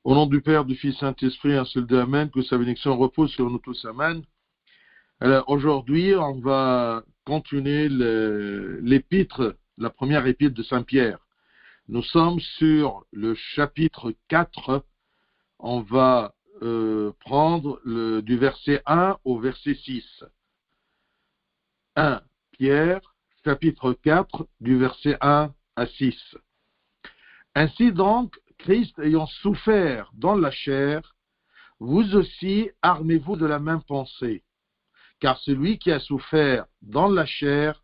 Au nom du Père, du Fils, Saint-Esprit, un seul Dieu, Amen, que sa bénédiction repose sur nous tous, Amen. Alors aujourd'hui, on va continuer l'épître, la première épître de Saint-Pierre. Nous sommes sur le chapitre 4. On va prendre du verset 1 au verset 6. 1 Pierre, chapitre 4, du verset 1 à 6. Ainsi donc, Christ ayant souffert dans la chair, vous aussi armez-vous de la même pensée. Car celui qui a souffert dans la chair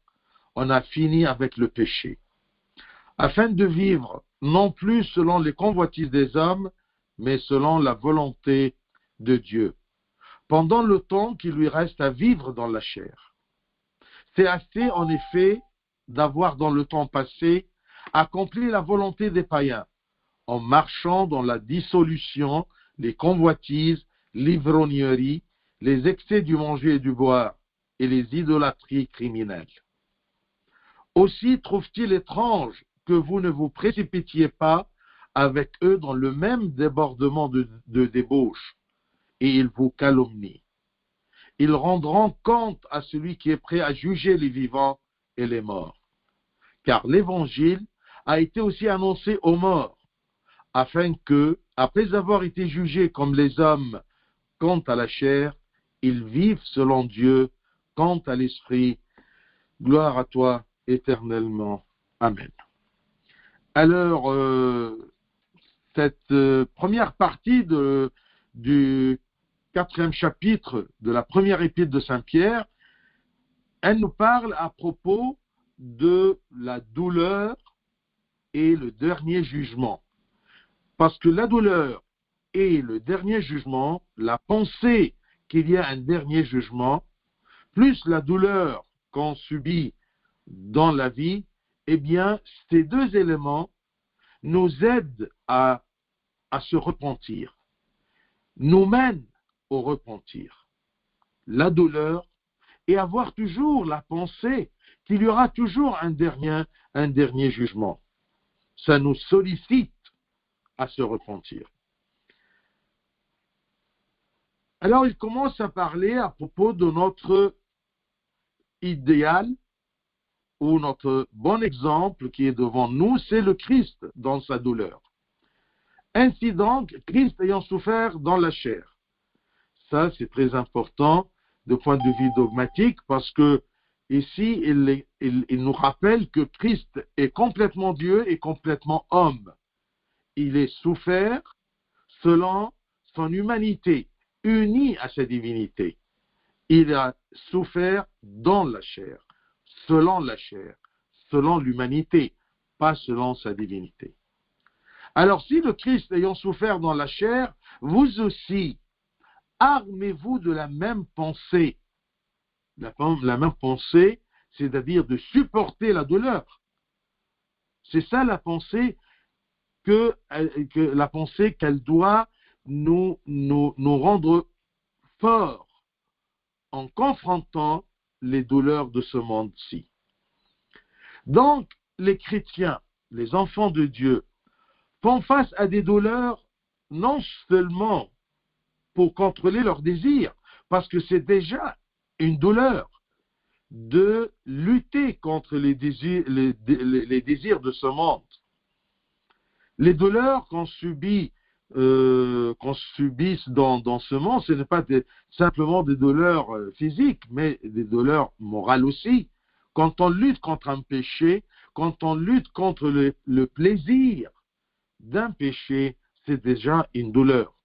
en a fini avec le péché, afin de vivre non plus selon les convoitises des hommes, mais selon la volonté de Dieu, pendant le temps qu'il lui reste à vivre dans la chair. C'est assez, en effet, d'avoir dans le temps passé accompli la volonté des païens, en marchant dans la dissolution, les convoitises, l'ivrognerie, les excès du manger et du boire, et les idolâtries criminelles. Aussi trouve-t-il étrange que vous ne vous précipitiez pas avec eux dans le même débordement de débauche, et ils vous calomnient. Ils rendront compte à celui qui est prêt à juger les vivants et les morts. Car l'évangile a été aussi annoncé aux morts, afin que, après avoir été jugés comme les hommes quant à la chair, ils vivent selon Dieu quant à l'esprit. Gloire à toi éternellement. Amen. Alors, cette première partie du 4e chapitre de la première épître de Saint-Pierre, elle nous parle à propos de la douleur et le dernier jugement. Parce que la douleur et le dernier jugement, la pensée qu'il y a un dernier jugement, plus la douleur qu'on subit dans la vie, eh bien, ces deux éléments nous aident à se repentir, nous mènent au repentir. La douleur et avoir toujours la pensée qu'il y aura toujours un dernier jugement. Ça nous sollicite à se repentir. Alors, il commence à parler à propos de notre idéal ou notre bon exemple qui est devant nous, c'est le Christ dans sa douleur. Ainsi donc, Christ ayant souffert dans la chair. Ça, c'est très important de point de vue dogmatique parce que ici, il nous rappelle que Christ est complètement Dieu et complètement homme. Il est souffert selon son humanité, uni à sa divinité. Il a souffert dans la chair, selon l'humanité, pas selon sa divinité. Alors, si le Christ ayant souffert dans la chair, vous aussi, armez-vous de la même pensée. La même pensée, c'est-à-dire de supporter la douleur. C'est ça la pensée la pensée qu'elle doit nous rendre forts en confrontant les douleurs de ce monde-ci. Donc, les chrétiens, les enfants de Dieu, font face à des douleurs non seulement pour contrôler leurs désirs, parce que c'est déjà une douleur de lutter contre les désirs de ce monde. Les douleurs qu'on subit, qu'on subisse dans ce monde, ce n'est pas simplement des douleurs physiques, mais des douleurs morales aussi. Quand on lutte contre un péché, quand on lutte contre le plaisir d'un péché, c'est déjà une douleur.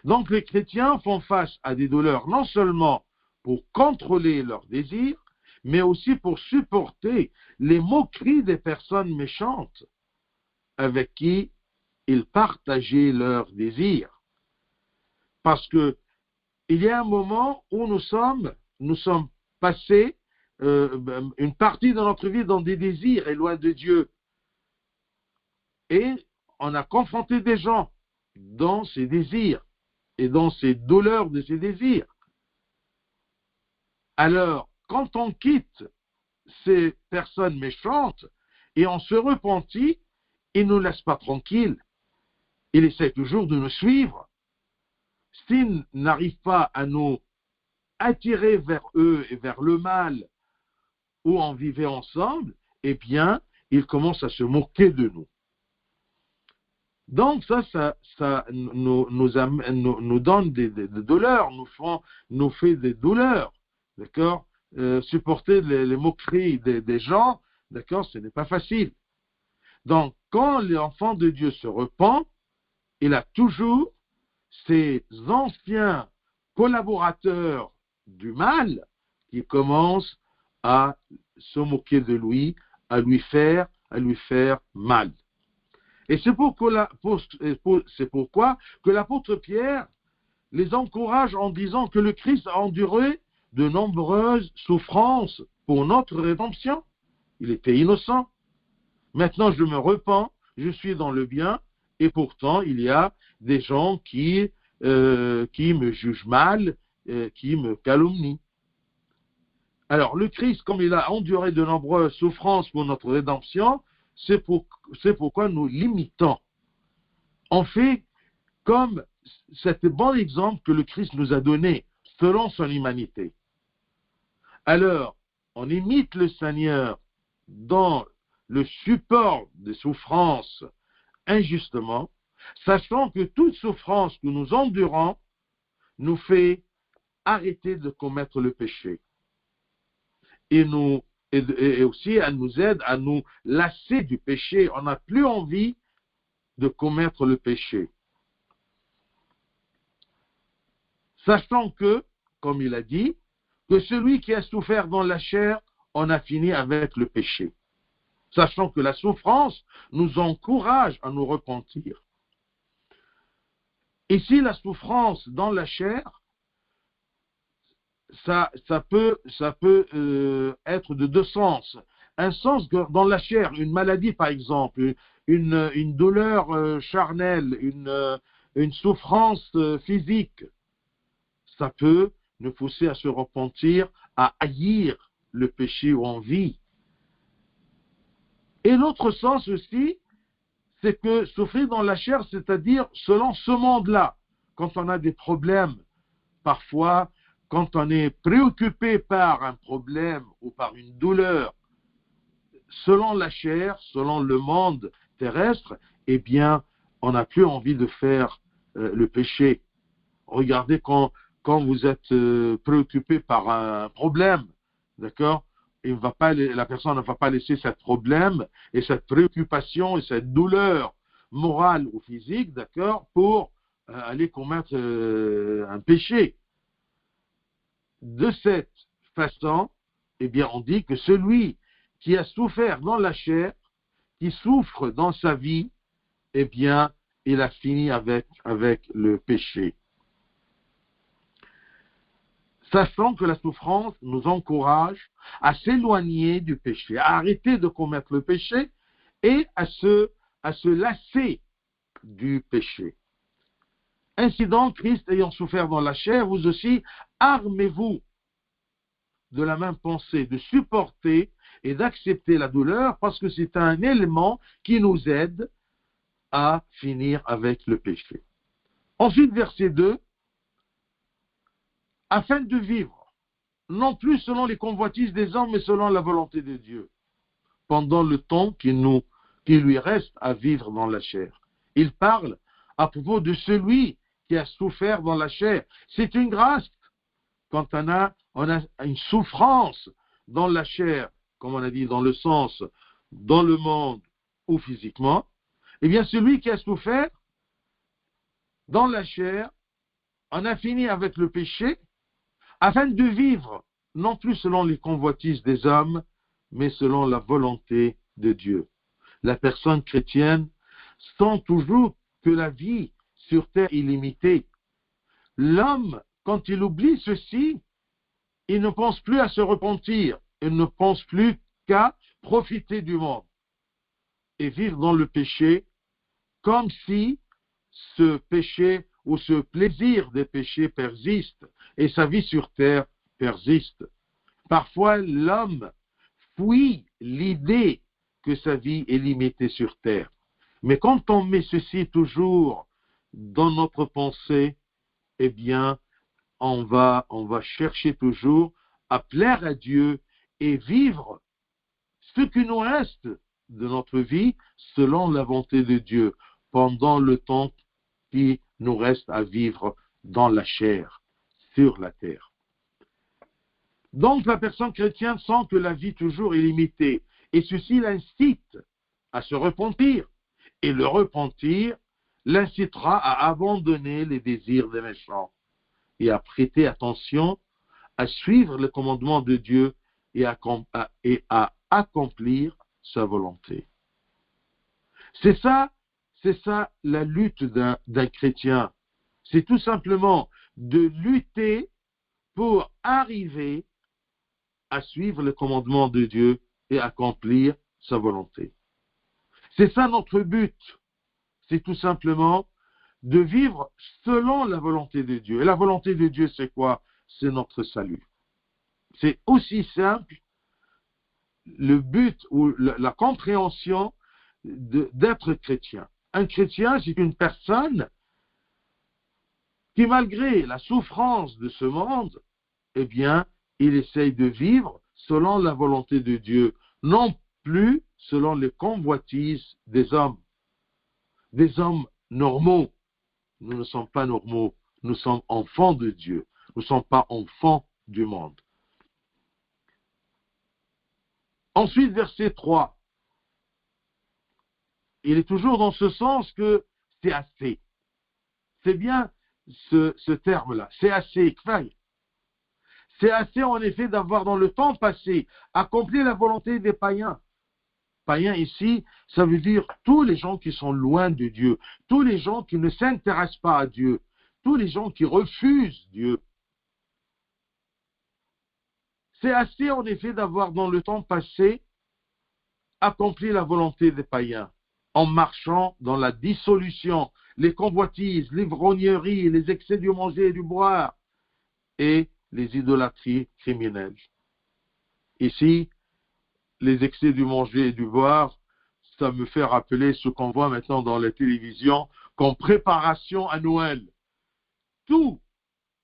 Donc les chrétiens font face à des douleurs non seulement pour contrôler leurs désirs, mais aussi pour supporter les moqueries des personnes méchantes avec qui ils partageaient leurs désirs. Parce que il y a un moment où nous sommes passés une partie de notre vie dans des désirs et loin de Dieu. Et on a confronté des gens dans ces désirs et dans ces douleurs de ces désirs. Alors, quand on quitte ces personnes méchantes et on se repentit, ils ne nous laissent pas tranquilles. il essaie toujours de nous suivre. S'il n'arrive pas à nous attirer vers eux et vers le mal, où on vivait ensemble, eh bien, il commence à se moquer de nous. Donc ça nous donne des douleurs, nous fait des douleurs, d'accord. Supporter les moqueries des gens, d'accord, ce n'est pas facile. Donc, quand l'enfant de Dieu se repent, il a toujours ces anciens collaborateurs du mal qui commencent à se moquer de lui, à lui faire mal. Et c'est pourquoi que l'apôtre Pierre les encourage en disant que le Christ a enduré de nombreuses souffrances pour notre rédemption. Il était innocent. Maintenant, je me repens, je suis dans le bien, et pourtant, il y a des gens qui me jugent mal, qui me calomnient. Alors, le Christ, comme il a enduré de nombreuses souffrances pour notre rédemption, c'est pourquoi nous l'imitons. On fait comme cet bon exemple que le Christ nous a donné, selon son humanité. Alors, on imite le Seigneur dans le support des souffrances injustement, sachant que toute souffrance que nous endurons nous fait arrêter de commettre le péché. Et aussi, elle nous aide à nous lasser du péché. On n'a plus envie de commettre le péché. Sachant que, comme il a dit, que celui qui a souffert dans la chair en a fini avec le péché. Sachant que la souffrance nous encourage à nous repentir. Ici, la souffrance dans la chair, ça peut être de deux sens. Un sens dans la chair, une maladie par exemple, une douleur charnelle, une souffrance physique, ça peut nous pousser à se repentir, à haïr le péché où on vit. Et l'autre sens aussi, c'est que souffrir dans la chair, c'est-à-dire selon ce monde-là, quand on a des problèmes, parfois, quand on est préoccupé par un problème ou par une douleur, selon la chair, selon le monde terrestre, eh bien, on n'a plus envie de faire le péché. Regardez quand vous êtes préoccupé par un problème, d'accord, la personne ne va pas laisser ce problème et cette préoccupation et cette douleur morale ou physique, d'accord, pour aller commettre un péché. De cette façon, eh bien, on dit que celui qui a souffert dans la chair, qui souffre dans sa vie, eh bien, il a fini avec le péché. Sachant que la souffrance nous encourage à s'éloigner du péché, à arrêter de commettre le péché et à se lasser du péché. Ainsi donc, Christ ayant souffert dans la chair, vous aussi, armez-vous de la même pensée, de supporter et d'accepter la douleur, parce que c'est un élément qui nous aide à finir avec le péché. Ensuite, verset 2, afin de vivre, non plus selon les convoitises des hommes, mais selon la volonté de Dieu, pendant le temps qui lui reste à vivre dans la chair. Il parle à propos de celui qui a souffert dans la chair. C'est une grâce quand on a une souffrance dans la chair, comme on a dit, dans le sens, dans le monde ou physiquement. Eh bien, celui qui a souffert dans la chair en a fini avec le péché, afin de vivre, non plus selon les convoitises des hommes, mais selon la volonté de Dieu. La personne chrétienne sent toujours que la vie sur terre est limitée. L'homme, quand il oublie ceci, il ne pense plus à se repentir, il ne pense plus qu'à profiter du monde et vivre dans le péché, comme si ce péché ou ce plaisir des péchés persiste et sa vie sur terre persiste. Parfois, l'homme fuit l'idée que sa vie est limitée sur terre. Mais quand on met ceci toujours dans notre pensée, eh bien, on va chercher toujours à plaire à Dieu et vivre ce qui nous reste de notre vie selon la volonté de Dieu pendant le temps qui nous reste à vivre dans la chair, sur la terre. Donc la personne chrétienne sent que la vie toujours est limitée et ceci l'incite à se repentir. Et le repentir l'incitera à abandonner les désirs des méchants et à prêter attention, à suivre le commandement de Dieu et à accomplir sa volonté. C'est ça la lutte d'un chrétien. C'est tout simplement de lutter pour arriver à suivre le commandement de Dieu et accomplir sa volonté. C'est ça notre but. C'est tout simplement de vivre selon la volonté de Dieu. Et la volonté de Dieu, c'est quoi? C'est notre salut. C'est aussi simple le but ou la compréhension d'être chrétien. Un chrétien, c'est une personne qui, malgré la souffrance de ce monde, eh bien, il essaye de vivre selon la volonté de Dieu, non plus selon les convoitises des hommes normaux. Nous ne sommes pas normaux, nous sommes enfants de Dieu, nous ne sommes pas enfants du monde. Ensuite, verset 3. Il est toujours dans ce sens que c'est assez. C'est bien ce terme-là, c'est assez, kfay. C'est assez en effet d'avoir dans le temps passé accompli la volonté des païens. Païens ici, ça veut dire tous les gens qui sont loin de Dieu, tous les gens qui ne s'intéressent pas à Dieu, tous les gens qui refusent Dieu. C'est assez en effet d'avoir dans le temps passé accompli la volonté des païens en marchant dans la dissolution, les convoitises, l'ivrognerie, les excès du manger et du boire et les idolâtries criminelles. Ici, les excès du manger et du boire, ça me fait rappeler ce qu'on voit maintenant dans la télévision comme préparation à Noël. Tout,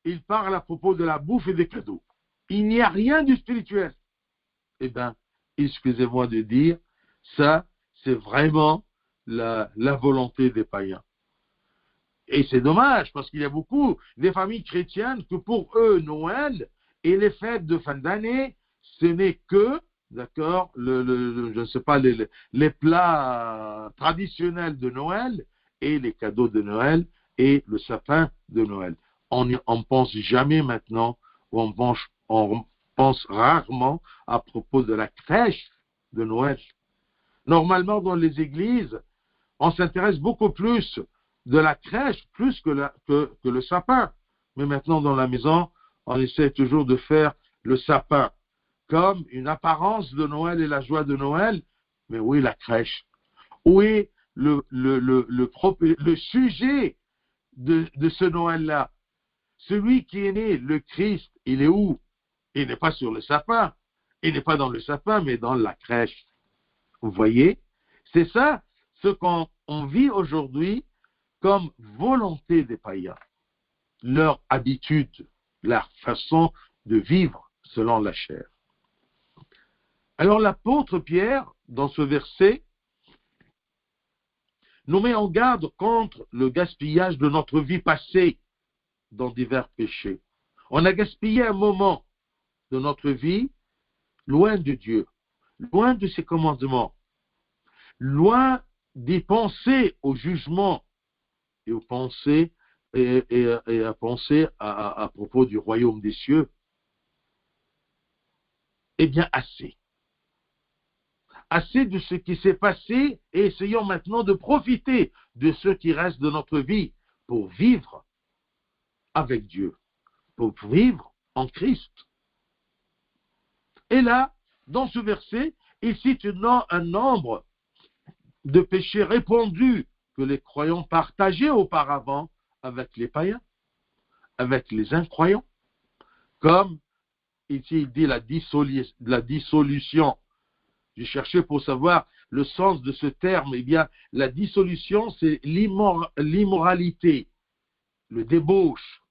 il parle à propos de la bouffe et des cadeaux. Il n'y a rien de spirituel. Eh bien, excusez-moi de dire, ça, c'est vraiment la volonté des païens. Et c'est dommage, parce qu'il y a beaucoup des familles chrétiennes que pour eux, Noël et les fêtes de fin d'année, ce n'est que, d'accord, je ne sais pas, les plats traditionnels de Noël et les cadeaux de Noël et le sapin de Noël. On ne pense jamais maintenant, ou on pense rarement à propos de la crèche de Noël. Normalement, dans les églises, on s'intéresse beaucoup plus de la crèche, plus que le sapin. Mais maintenant, dans la maison, on essaie toujours de faire le sapin comme une apparence de Noël et la joie de Noël. Mais où est la crèche? Où est le sujet de ce Noël-là? Celui qui est né, le Christ, il est où? Il n'est pas sur le sapin. Il n'est pas dans le sapin, mais dans la crèche. Vous voyez? C'est ça ce qu'on vit aujourd'hui comme volonté des païens, leur habitude, leur façon de vivre selon la chair. Alors l'apôtre Pierre, dans ce verset, nous met en garde contre le gaspillage de notre vie passée dans divers péchés. On a gaspillé un moment de notre vie loin de Dieu, loin de ses commandements, loin d'y penser au jugement et aux pensées et à penser à propos du royaume des cieux. Eh bien, assez. Assez de ce qui s'est passé et essayons maintenant de profiter de ce qui reste de notre vie pour vivre avec Dieu, pour vivre en Christ. Et là, dans ce verset, il cite un nombre de péchés répandus que les croyants partageaient auparavant avec les païens, avec les incroyants, comme ici il dit la dissolution j'ai cherché pour savoir le sens de ce terme. Eh bien, la dissolution, c'est l'immoralité, le débauche,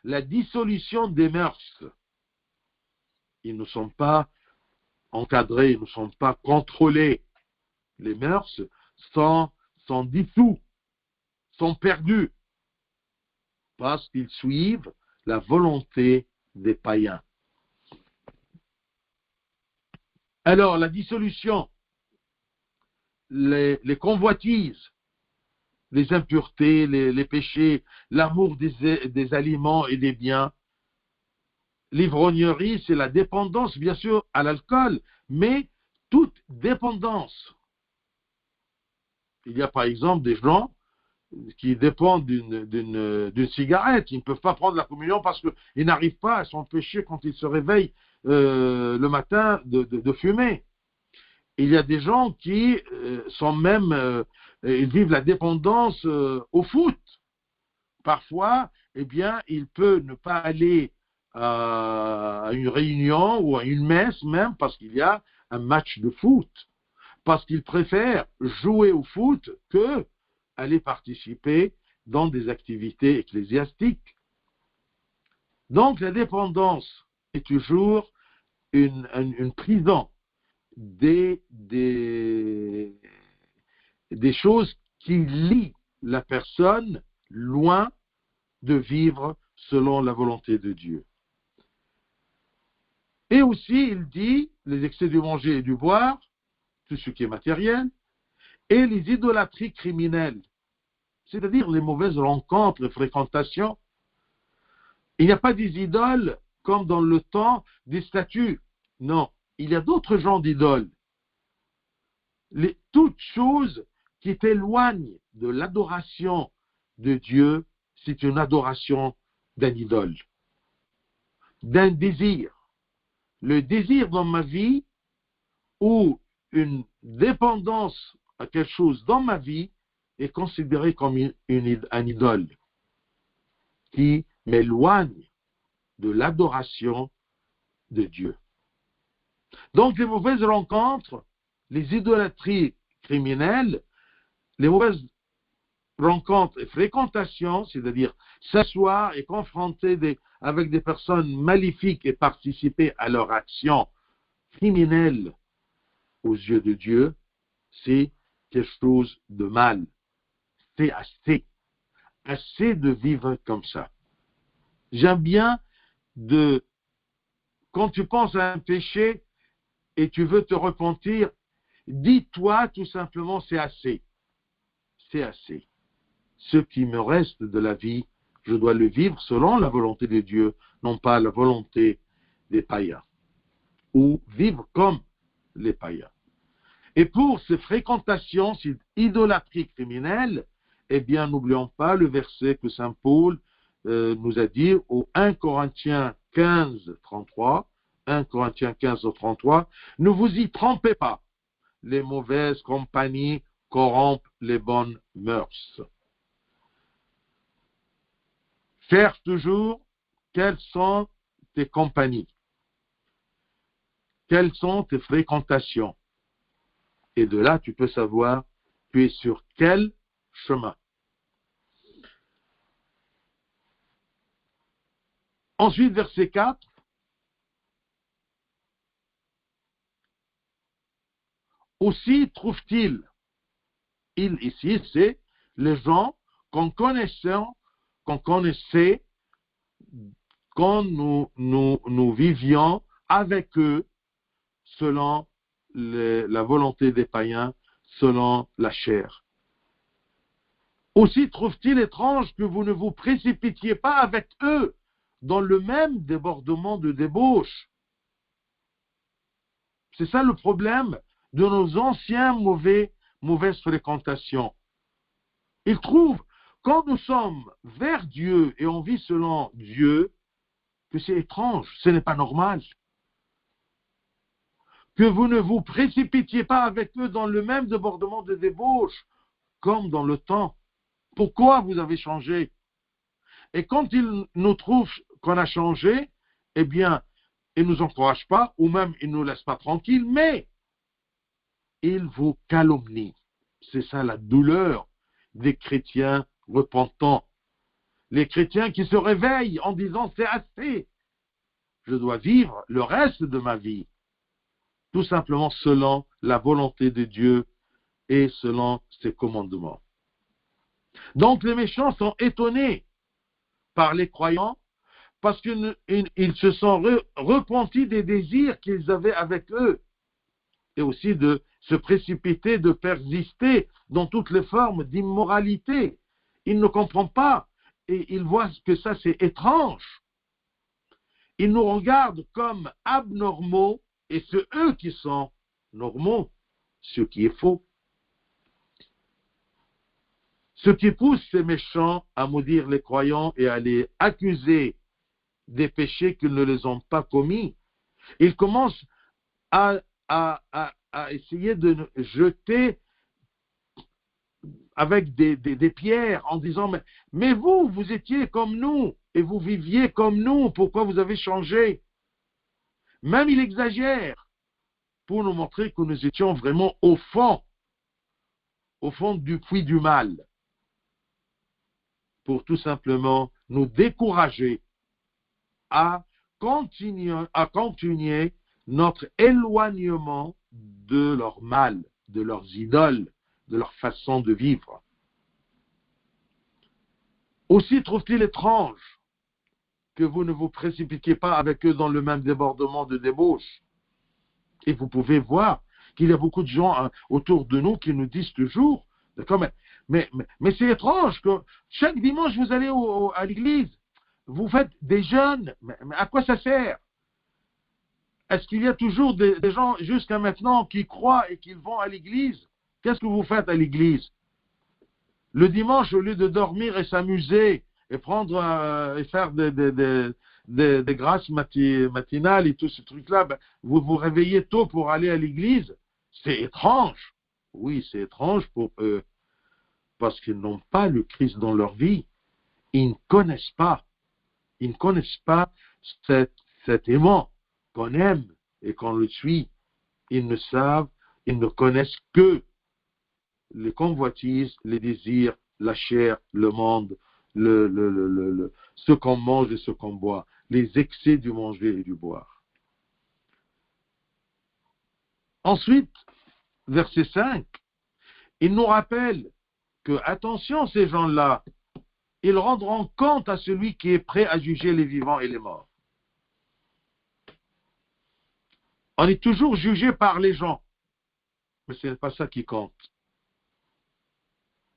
la dissolution des mœurs. Ils ne sont pas encadrés, ils ne sont pas contrôlés. Les mœurs sont dissous, sont perdus, parce qu'ils suivent la volonté des païens. Alors, la dissolution, les convoitises, les impuretés, les péchés, l'amour des aliments et des biens, l'ivrognerie, c'est la dépendance, bien sûr, à l'alcool, mais toute dépendance. Il y a par exemple des gens qui dépendent d'une cigarette. Ils ne peuvent pas prendre la communion parce qu'ils n'arrivent pas à s'empêcher quand ils se réveillent le matin de fumer. Il y a des gens qui sont même, ils vivent la dépendance au foot. Parfois, eh bien, il peut ne pas aller à une réunion ou à une messe même parce qu'il y a un match de foot. Parce qu'il préfère jouer au foot que aller participer dans des activités ecclésiastiques. Donc, la dépendance est toujours une prison des choses qui lient la personne loin de vivre selon la volonté de Dieu. Et aussi, il dit, les excès du manger et du boire, tout ce qui est matériel, et les idolâtries criminelles, c'est-à-dire les mauvaises rencontres, les fréquentations. Il n'y a pas des idoles comme dans le temps des statues. Non, il y a d'autres genres d'idoles. Toutes choses qui t'éloignent de l'adoration de Dieu, c'est une adoration d'un idole, d'un désir. Le désir dans ma vie ou une dépendance à quelque chose dans ma vie est considéré comme un idole qui m'éloigne de l'adoration de Dieu. Donc les mauvaises rencontres, les idolâtries criminelles, les mauvaises rencontres et fréquentations, c'est-à-dire s'asseoir et confronter avec des personnes maléfiques et participer à leur action criminelle aux yeux de Dieu, c'est quelque chose de mal. C'est assez de vivre comme ça. J'aime bien quand tu penses à un péché et tu veux te repentir, dis-toi tout simplement, c'est assez. C'est assez. Ce qui me reste de la vie, je dois le vivre selon la volonté de Dieu, non pas la volonté des païens. Ou vivre comme les païens. Et pour ces fréquentations, ces idolâtries criminelles, eh bien, n'oublions pas le verset que saint Paul nous a dit au 1 Corinthiens 15, 33, 1 Corinthiens 15, 33, ne vous y trompez pas, les mauvaises compagnies corrompent les bonnes mœurs. Cherche toujours quelles sont tes compagnies, quelles sont tes fréquentations. Et de là, tu peux savoir, tu es sur quel chemin. Ensuite, verset 4. Aussi trouve-t-il, il ici, c'est les gens qu'on connaissait quand nous vivions avec eux selon la volonté des païens, selon la chair. Aussi trouve-t-il étrange que vous ne vous précipitiez pas avec eux dans le même débordement de débauche. C'est ça le problème de nos anciens mauvaises fréquentations. Ils trouvent, quand nous sommes vers Dieu et on vit selon Dieu, que c'est étrange, ce n'est pas normal. Que vous ne vous précipitiez pas avec eux dans le même débordement de débauche, comme dans le temps. Pourquoi vous avez changé? Et quand ils nous trouvent qu'on a changé, eh bien, ils ne nous encouragent pas, ou même ils ne nous laissent pas tranquilles, mais ils vous calomnient. C'est ça la douleur des chrétiens repentants. Les chrétiens qui se réveillent en disant c'est assez, je dois vivre le reste de ma vie, tout simplement selon la volonté de Dieu et selon ses commandements. Donc les méchants sont étonnés par les croyants parce qu'ils se sont repentis des désirs qu'ils avaient avec eux et aussi de se précipiter, de persister dans toutes les formes d'immoralité. Ils ne comprennent pas et ils voient que ça c'est étrange. Ils nous regardent comme abnormaux et c'est eux qui sont normaux, ce qui est faux. Ce qui pousse ces méchants à maudire les croyants et à les accuser des péchés qu'ils ne les ont pas commis, ils commencent à essayer de jeter avec des pierres en disant mais vous étiez comme nous et vous viviez comme nous, pourquoi vous avez changé? Même il exagère pour nous montrer que nous étions vraiment au fond du puits du mal, pour tout simplement nous décourager à continuer notre éloignement de leur mal, de leurs idoles, de leur façon de vivre. Aussi trouve-t-il étrange que vous ne vous précipitiez pas avec eux dans le même débordement de débauche. Et vous pouvez voir qu'il y a beaucoup de gens autour de nous qui nous disent toujours, d'accord, mais c'est étrange que chaque dimanche vous allez à l'église, vous faites des jeûnes, mais à quoi ça sert? Est-ce qu'il y a toujours des gens jusqu'à maintenant qui croient et qui vont à l'église? Qu'est-ce que vous faites à l'église? Le dimanche, au lieu de dormir et s'amuser et et faire des grâces matinales et tout ce truc-là, vous vous réveillez tôt pour aller à l'église. C'est étrange. Oui, c'est étrange pour eux parce qu'ils n'ont pas le Christ dans leur vie. Ils ne connaissent pas. Ils ne connaissent pas cet aimant qu'on aime et qu'on le suit. Ils ne connaissent que les convoitises, les désirs, la chair, le monde, ce qu'on mange et ce qu'on boit, les excès du manger et du boire. Ensuite, verset 5, il nous rappelle que, attention, ces gens-là, ils rendront compte à celui qui est prêt à juger les vivants et les morts. On est toujours jugé par les gens, mais ce n'est pas ça qui compte.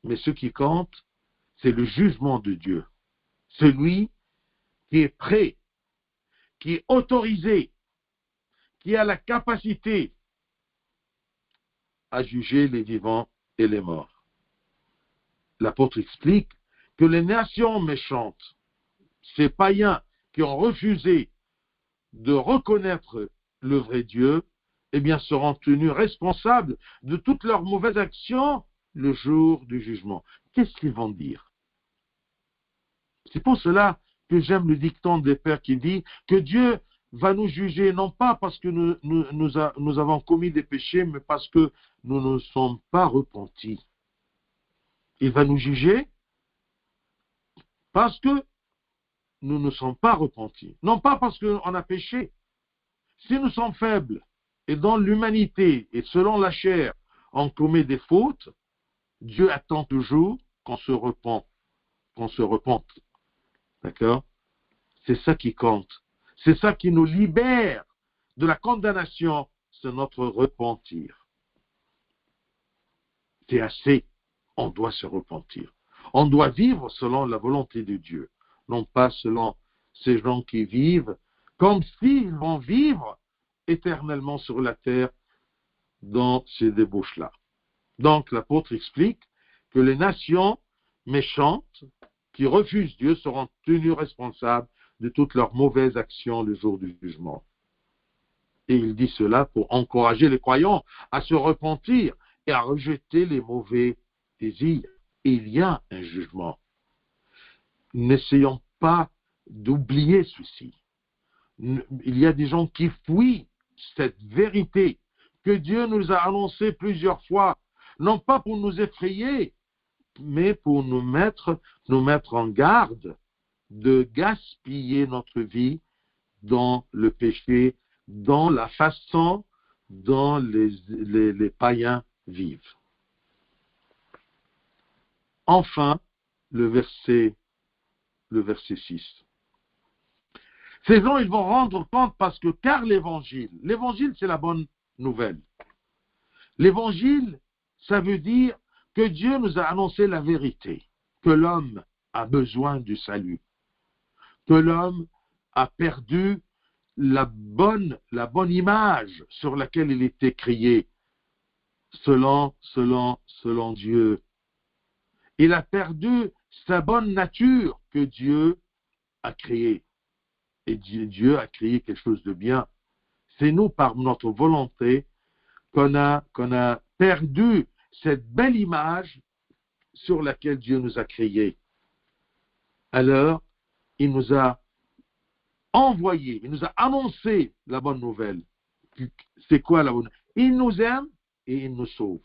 Mais ce qui compte, c'est le jugement de Dieu. Celui qui est prêt, qui est autorisé, qui a la capacité à juger les vivants et les morts. L'apôtre explique que les nations méchantes, ces païens qui ont refusé de reconnaître le vrai Dieu, eh bien, seront tenus responsables de toutes leurs mauvaises actions le jour du jugement. Qu'est-ce qu'ils vont dire? C'est pour cela que j'aime le dicton des pères qui dit que Dieu va nous juger, non pas parce que nous avons commis des péchés, mais parce que nous ne sommes pas repentis. Il va nous juger parce que nous ne sommes pas repentis. Non pas parce qu'on a péché. Si nous sommes faibles et dans l'humanité et selon la chair, on commet des fautes, Dieu attend toujours qu'on se repente. D'accord? C'est ça qui compte. C'est ça qui nous libère de la condamnation, c'est notre repentir. C'est assez. On doit se repentir. On doit vivre selon la volonté de Dieu, non pas selon ces gens qui vivent comme s'ils vont vivre éternellement sur la terre dans ces débauches-là. Donc l'apôtre explique que les nations méchantes qui refusent Dieu seront tenues responsables de toutes leurs mauvaises actions le jour du jugement. Et il dit cela pour encourager les croyants à se repentir et à rejeter les mauvais désirs. Et il y a un jugement. N'essayons pas d'oublier ceci. Il y a des gens qui fuient cette vérité que Dieu nous a annoncé plusieurs fois, non pas pour nous effrayer, mais pour nous mettre en garde de gaspiller notre vie dans le péché, dans la façon dont les païens vivent. Enfin, le verset 6. Ces gens, ils vont rendre compte car l'évangile, c'est la bonne nouvelle. L'évangile, ça veut dire que Dieu nous a annoncé la vérité, que l'homme a besoin du salut, que l'homme a perdu la bonne image sur laquelle il était créé, selon Dieu. Il a perdu sa bonne nature que Dieu a créée. Et Dieu a créé quelque chose de bien. C'est nous, par notre volonté, qu'on a perdu cette belle image sur laquelle Dieu nous a créés. Alors, il nous a envoyé, il nous a annoncé la bonne nouvelle. C'est quoi la bonne nouvelle? Il nous aime et il nous sauve.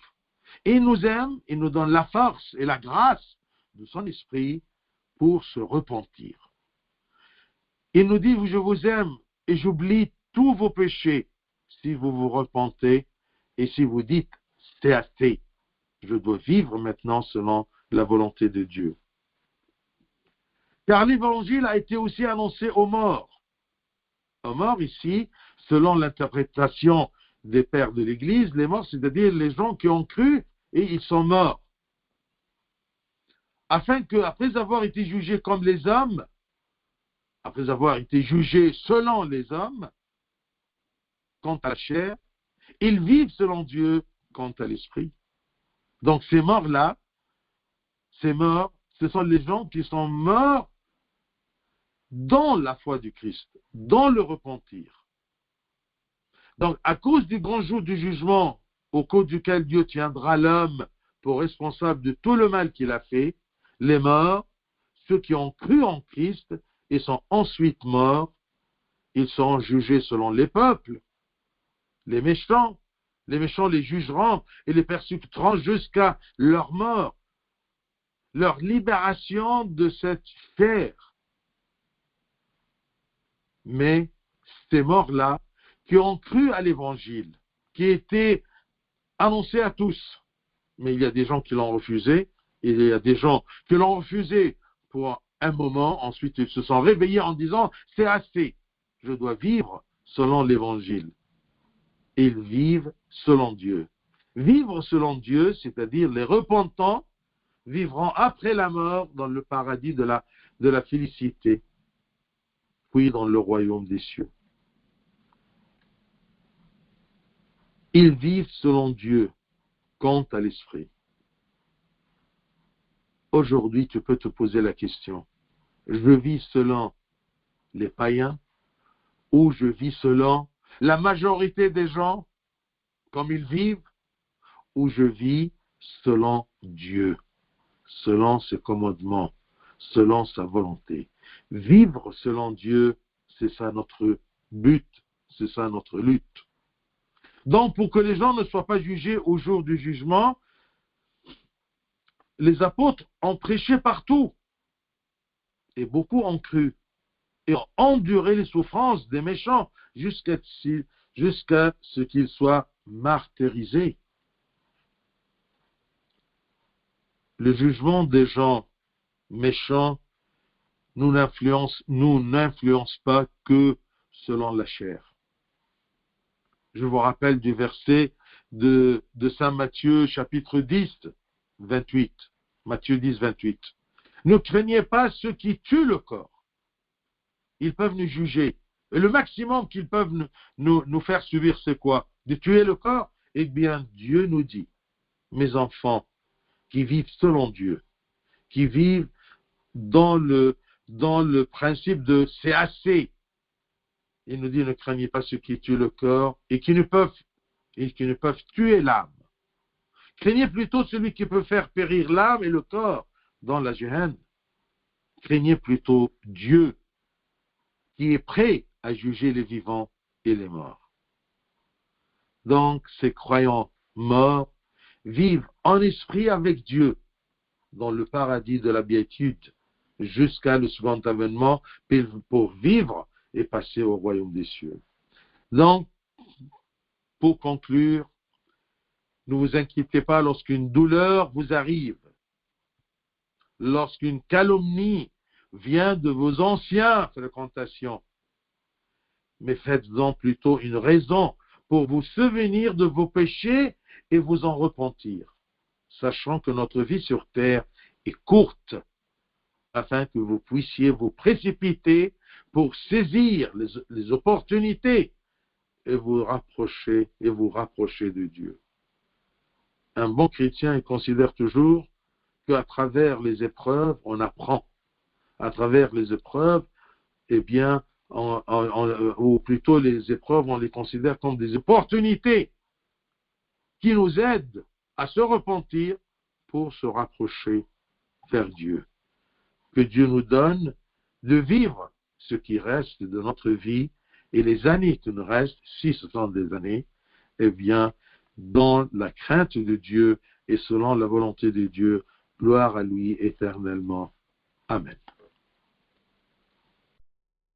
Il nous aime, il nous donne la force et la grâce de son esprit pour se repentir. Il nous dit, je vous aime et j'oublie tous vos péchés si vous vous repentez et si vous dites, c'est assez, je dois vivre maintenant selon la volonté de Dieu. Car l'évangile a été aussi annoncé aux morts. Aux morts ici, selon l'interprétation des pères de l'Église, les morts, c'est-à-dire les gens qui ont cru et ils sont morts. Afin qu'après avoir été jugés comme les hommes, après avoir été jugés selon les hommes, quant à la chair, ils vivent selon Dieu quant à l'esprit. Donc ces morts-là, ce sont les gens qui sont morts dans la foi du Christ, dans le repentir. Donc à cause du grand jour du jugement, au cours duquel Dieu tiendra l'homme pour responsable de tout le mal qu'il a fait, les morts, ceux qui ont cru en Christ et sont ensuite morts, ils seront jugés selon les peuples. Les méchants les jugeront et les persécuteront jusqu'à leur mort, leur libération de cette chair. Mais ces morts-là, qui ont cru à l'évangile, qui était annoncé à tous, mais il y a des gens qui l'ont refusé, et il y a des gens qui l'ont refusé pour un moment, ensuite ils se sont réveillés en disant, c'est assez, je dois vivre selon l'évangile. Ils vivent selon Dieu. Vivre selon Dieu, c'est-à-dire les repentants, vivront après la mort dans le paradis de la félicité, puis dans le royaume des cieux. Ils vivent selon Dieu, quant à l'esprit. Aujourd'hui, tu peux te poser la question, je vis selon les païens ou je vis selon la majorité des gens, comme ils vivent, ou je vis selon Dieu, selon ses commandements, selon sa volonté. Vivre selon Dieu, c'est ça notre but, c'est ça notre lutte. Donc, pour que les gens ne soient pas jugés au jour du jugement, les apôtres ont prêché partout, et beaucoup ont cru, et ont enduré les souffrances des méchants jusqu'à ce qu'ils soient martyrisés. Le jugement des gens méchants nous n'influence pas que selon la chair. Je vous rappelle du verset de Saint Matthieu, chapitre 10, 28. Matthieu 10, 28. Ne craignez pas ceux qui tuent le corps. Ils peuvent nous juger. Et le maximum qu'ils peuvent nous faire subir, c'est quoi? De tuer le corps? Eh bien, Dieu nous dit, mes enfants, qui vivent selon Dieu, qui vivent dans le principe de c'est assez. Il nous dit, ne craignez pas ceux qui tuent le corps et qui ne peuvent tuer l'âme. Craignez plutôt celui qui peut faire périr l'âme et le corps dans la Géhenne. Craignez plutôt Dieu qui est prêt à juger les vivants et les morts. Donc, ces croyants morts vivent en esprit avec Dieu dans le paradis de la béatitude jusqu'à le second avènement pour vivre et passer au royaume des cieux. Donc, pour conclure, ne vous inquiétez pas lorsqu'une douleur vous arrive, lorsqu'une calomnie vient de vos anciennes fréquentations, mais faites-en plutôt une raison pour vous souvenir de vos péchés et vous en repentir, sachant que notre vie sur terre est courte, afin que vous puissiez vous précipiter pour saisir les opportunités et vous rapprocher de Dieu. Un bon chrétien, il considère toujours qu'à travers les épreuves, on apprend. À travers les épreuves, eh bien, ou plutôt les épreuves, on les considère comme des opportunités qui nous aident à se repentir pour se rapprocher vers Dieu. Que Dieu nous donne de vivre ce qui reste de notre vie et les années qui nous restent, si ce sont des années, eh bien, dans la crainte de Dieu et selon la volonté de Dieu, gloire à lui éternellement. Amen.